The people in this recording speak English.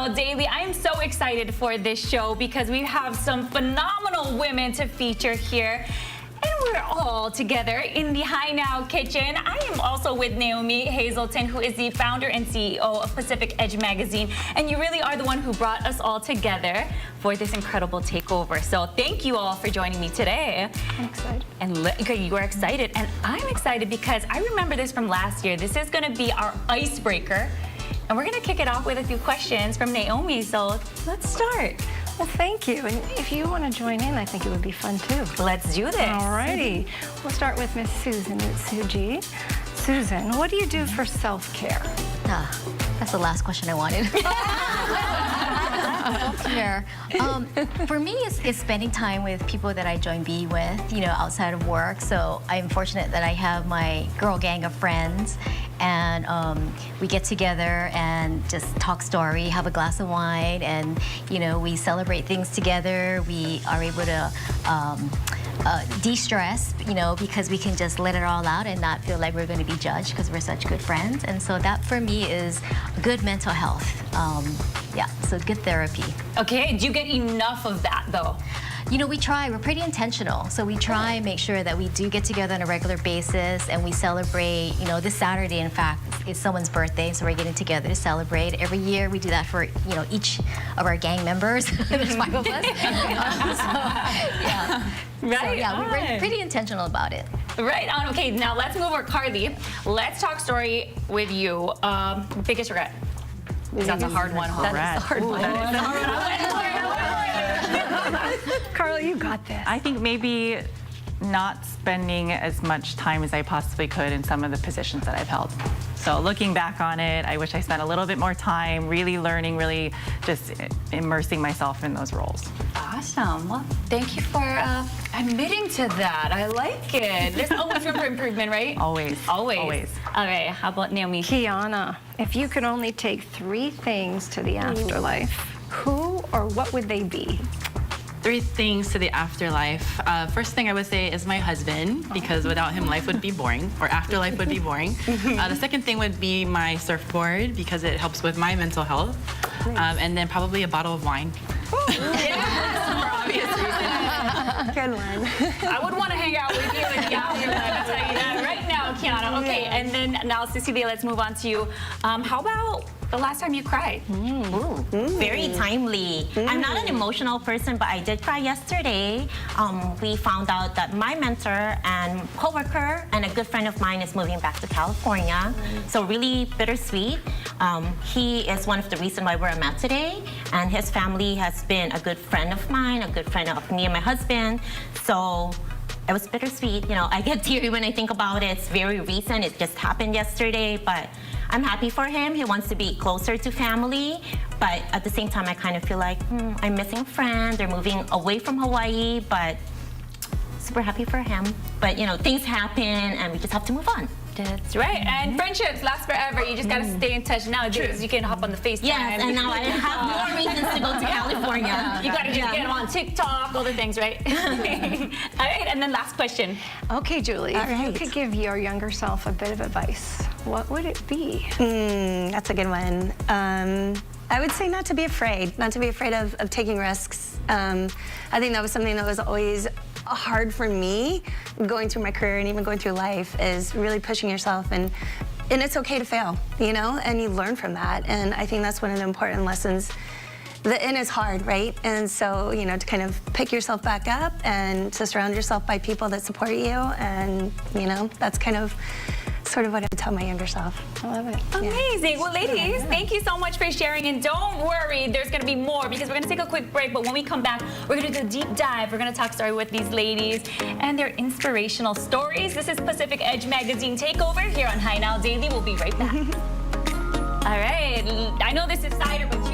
Now Daily. I am so excited for this show because we have some phenomenal women to feature here. And we're all together in the Hi Now kitchen. I am also with Naomi Hazelton, who is the founder and CEO of Pacific Edge Magazine. And you really are the one who brought us all together for this incredible takeover. So thank you all for joining me today. I'm excited. And you are excited. And I'm excited because I remember this from last year. This is going to be our icebreaker. And we're going to kick it off with a few questions from Naomi. So let's start. Well, thank you. And if you want to join in, I think it would be fun too. Let's do this. All righty. We'll start with Miss Susan at Suji. Susan, what do you do for self-care? That's the last question I wanted. Self-care. For me, it's spending time with people that I join B with, outside of work. So I'm fortunate that I have my girl gang of friends, and we get together and just talk story, have a glass of wine, and we celebrate things together. We are able to de-stress, because we can just let it all out and not feel like we're going to be judged because we're such good friends. And so that for me is good mental health. Yeah, so good therapy. Okay, do you get enough of that though? We try. We're pretty intentional. So we try and make sure that we do get together on a regular basis and we celebrate. This Saturday, in fact, is someone's birthday, so we're getting together to celebrate. Every year we do that for, each of our gang members. There's 5 of us. Yeah. Right. So, yeah, we're pretty intentional about it. Right on. Okay, now let's move over. Carly, let's talk story with you. Biggest regret? That's a hard one, huh? That's a hard one. Carly, you got this. I think maybe not spending as much time as I possibly could in some of the positions that I've held. So looking back on it, I wish I spent a little bit more time really learning, really just immersing myself in those roles. Awesome. Well, thank you for admitting to that. I like it. There's always room for improvement, right? Always. Always. Always. Okay, how about Naomi? Kiana, if you could only take 3 things to the afterlife, who or what would they be? 3 things to the afterlife. First thing I would say is my husband, because without him life would be boring, or afterlife would be boring. The second thing would be my surfboard, because it helps with my mental health. And then probably a bottle of wine. For obvious reasons. Good one. I would want to hang out with you in the afterlife. I'll tell you that right now, Kiana. Okay, and then now, Cecilia, let's move on to you. How about the last time you cried? Very timely. I'm not an emotional person, but I did cry yesterday. We found out that my mentor and coworker and a good friend of mine is moving back to California. So really bittersweet. He is one of the reasons why we're met today, and his family has been a good friend of mine, a good friend of me and my husband. So it was bittersweet. I get teary when I think about it. It's very recent. It just happened yesterday, but I'm happy for him. He wants to be closer to family, but at the same time, I kind of feel like I'm missing a friend. They're moving away from Hawaii, but super happy for him. But things happen, and we just have to move on. That's right. And friendships last forever. You just got to stay in touch nowadays. You can hop on the FaceTime. Yes, and now I have more reasons to go to California. You got to just get them on TikTok, all the things, right? All right, and then last question. Okay, Julie, if you could give your younger self a bit of advice, what would it be? That's a good one. I would say not to be afraid of taking risks. I think that was something that was always hard for me going through my career and even going through life, is really pushing yourself, and it's okay to fail, and you learn from that. And I think that's one of the important lessons. The end is hard, right? And so, to kind of pick yourself back up and to surround yourself by people that support you, and, that's kind of sort of what I would tell my younger self. I love it. Amazing. Yeah. Well, ladies, thank you so much for sharing. And don't worry, there's going to be more, because we're going to take a quick break. But when we come back, we're going to do a deep dive. We're going to talk story with these ladies and their inspirational stories. This is Pacific Edge Magazine Takeover here on Hi Now Daily. We'll be right back. All right. I know this is cider, but